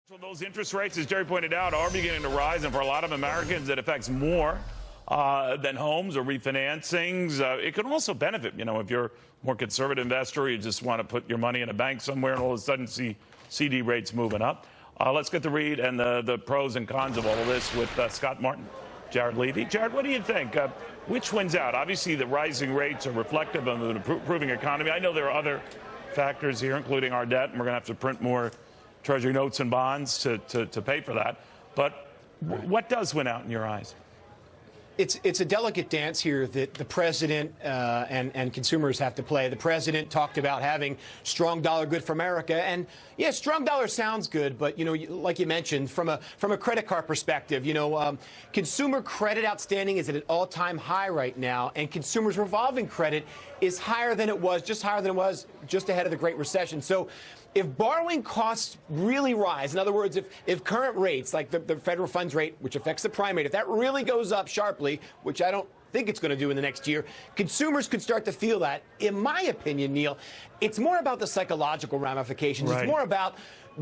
So those interest rates, as Jerry pointed out, are beginning to rise, and for a lot of Americans, it affects more than homes or refinancings. It can also benefit, if you're a more conservative investor, or you just want to put your money in a bank somewhere and all of a sudden see CD rates moving up. Let's get to read and the pros and cons of all of this with Scott Martin, Jared Levy. Jared, what do you think? Which wins out? Obviously, the rising rates are reflective of an improving economy. I know there are other factors here, including our debt, and we're going to have to print more Treasury notes and bonds to pay for that. But what does win out in your eyes? It's a delicate dance here that the president and consumers have to play. The president talked about having strong dollar good for America, and yeah, strong dollar sounds good, but like you mentioned, from a credit card perspective, consumer credit outstanding is at an all-time high right now, and consumers revolving credit is higher than it was just ahead of the Great Recession. So if borrowing costs really rise, in other words, if current rates, like the federal funds rate, which affects the prime rate, if that really goes up sharply, which I don't think it's going to do in the next year, consumers could start to feel that. In my opinion, Neil, it's more about the psychological ramifications. Right. It's more about,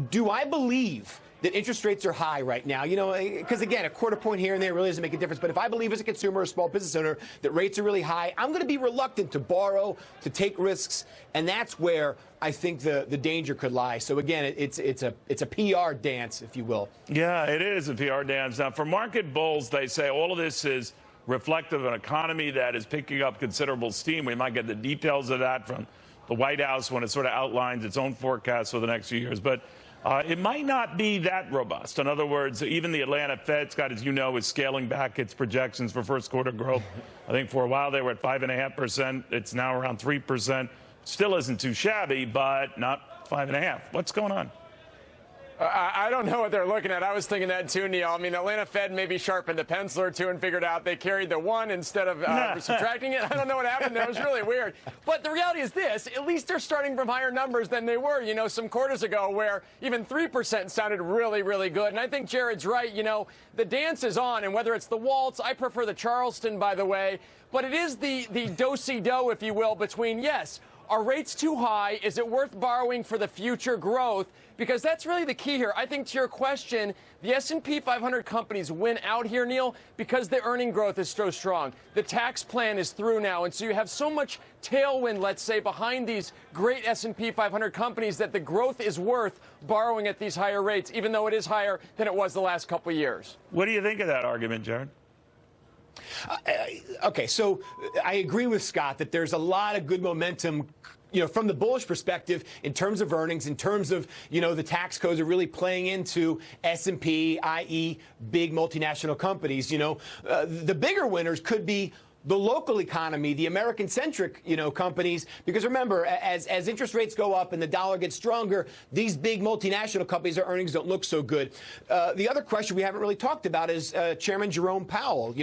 do I believe that interest rates are high right now? Because again, a quarter point here and there really doesn't make a difference. But if I believe as a consumer or small business owner that rates are really high, I'm going to be reluctant to borrow, to take risks, and that's where I think the danger could lie. So again, it's a PR dance, if you will. Yeah, it is a PR dance. Now, for market bulls, they say all of this is reflective of an economy that is picking up considerable steam. We might get the details of that from the White House when it sort of outlines its own forecast for the next few years. But it might not be that robust. In other words, even the Atlanta Fed, Scott, as you know, is scaling back its projections for first quarter growth. I think for a while they were at 5.5%. It's now around 3%. Still isn't too shabby, but not 5.5%. What's going on? I don't know what they're looking at. I was thinking that too, Neil. I mean, Atlanta Fed maybe sharpened the pencil or two and figured out they carried the one instead of subtracting it. I don't know what happened there. It was really weird. But the reality is this. At least they're starting from higher numbers than they were, some quarters ago where even 3% sounded really, really good. And I think Jared's right. The dance is on. And whether it's the waltz, I prefer the Charleston, by the way. But it is the do-si-do, if you will, between, yes, are rates too high? Is it worth borrowing for the future growth? Because that's really the key here. I think to your question, the S&P 500 companies win out here, Neil, because the earning growth is so strong. The tax plan is through now, and so you have so much tailwind, let's say, behind these great S&P 500 companies that the growth is worth borrowing at these higher rates, even though it is higher than it was the last couple of years. What do you think of that argument, Jared? Okay, so I agree with Scott that there's a lot of good momentum, from the bullish perspective in terms of earnings, in terms of, the tax codes are really playing into S&P, i.e. big multinational companies. The bigger winners could be the local economy, the American-centric, companies, because remember, as interest rates go up and the dollar gets stronger, these big multinational companies, their earnings don't look so good. The other question we haven't really talked about is Chairman Jerome Powell.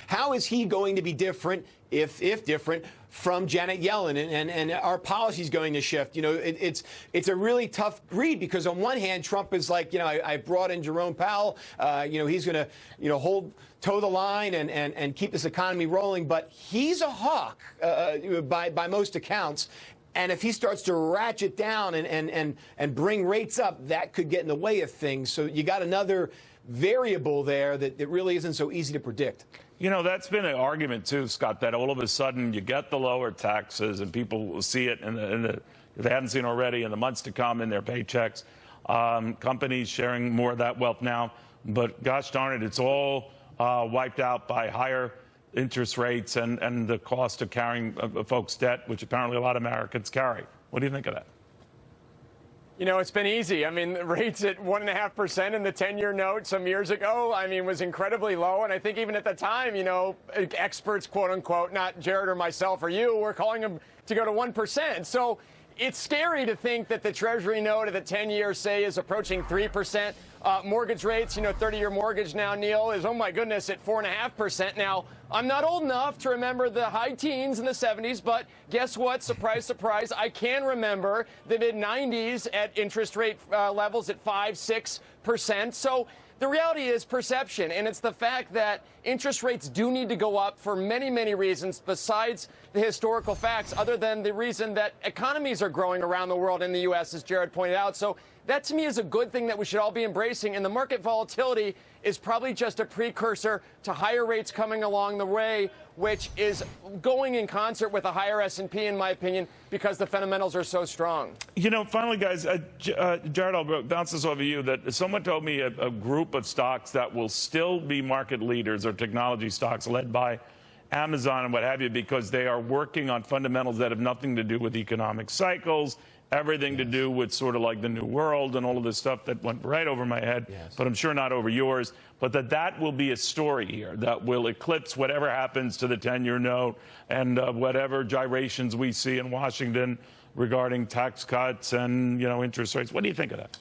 How is he going to be different, if different, from Janet Yellen, and our policies going to shift? It's a really tough read, because on one hand, Trump is like, I brought in Jerome Powell, he's going to, toe the line and keep this economy rolling, but he's a hawk by most accounts. And if he starts to ratchet down and bring rates up, that could get in the way of things. So you got another variable there that really isn't so easy to predict. That's been an argument, too, Scott, that all of a sudden you get the lower taxes and people will see it if they haven't seen already in the months to come in their paychecks. Companies sharing more of that wealth now. But gosh darn it, it's all wiped out by higher interest rates and the cost of carrying folks' debt, which apparently a lot of Americans carry. What do you think of that? It's been easy. I mean, the rates at 1.5% in the 10-year note some years ago, was incredibly low. And I think even at the time, experts, quote unquote, not Jared or myself or you, were calling them to go to 1%. So it's scary to think that the Treasury note of the 10-year, say, is approaching 3%. Mortgage rates, 30-year mortgage now, Neil, is, oh my goodness, at 4.5%. Now, I'm not old enough to remember the high teens in the 70s, but guess what? Surprise, surprise. I can remember the mid-90s at interest rate levels at 5-6%. So the reality is perception, and it's the fact that interest rates do need to go up for many, many reasons besides the historical facts, other than the reason that economies are are growing around the world in the U.S., as Jared pointed out. So that, to me, is a good thing that we should all be embracing. And the market volatility is probably just a precursor to higher rates coming along the way, which is going in concert with a higher S&P, in my opinion, because the fundamentals are so strong. You know, finally, guys, Jared, I'll bounce this over you. That someone told me a group of stocks that will still be market leaders are technology stocks led by Amazon and what have you, because they are working on fundamentals that have nothing to do with economic cycles, everything to do with sort of like the new world and all of this stuff that went right over my head, but I'm sure not over yours. But that will be a story here that will eclipse whatever happens to the 10-year note and whatever gyrations we see in Washington regarding tax cuts and, you know, interest rates. What do you think of that?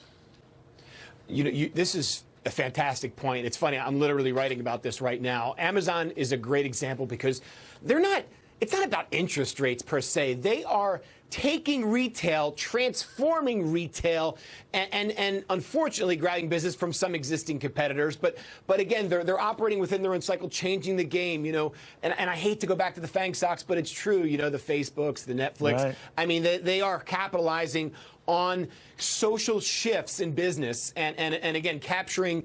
You know, this is a fantastic point. It's funny, I'm literally writing about this right now. Amazon is a great example because it's not about interest rates per se. They are taking retail, transforming retail, and unfortunately grabbing business from some existing competitors. But again, they're operating within their own cycle, changing the game, you know. And I hate to go back to the FANG stocks, but it's true, you know, the Facebooks, the Netflix. Right. I mean, they are capitalizing on social shifts in business and again, capturing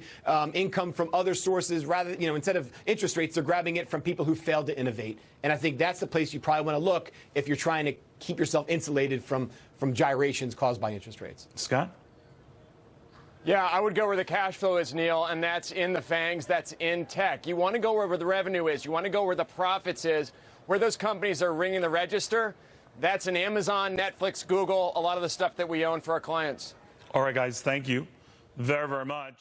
income from other sources rather, you know, instead of interest rates, they're grabbing it from people who failed to innovate. And I think that's the place you probably want to look if you're trying to keep yourself insulated from gyrations caused by interest rates. Scott? Yeah, I would go where the cash flow is, Neil, and that's in the FANGs, that's in tech. You want to go where the revenue is. You want to go where the profits is, where those companies are ringing the register. That's in Amazon, Netflix, Google, a lot of the stuff that we own for our clients. All right, guys, thank you very, very much.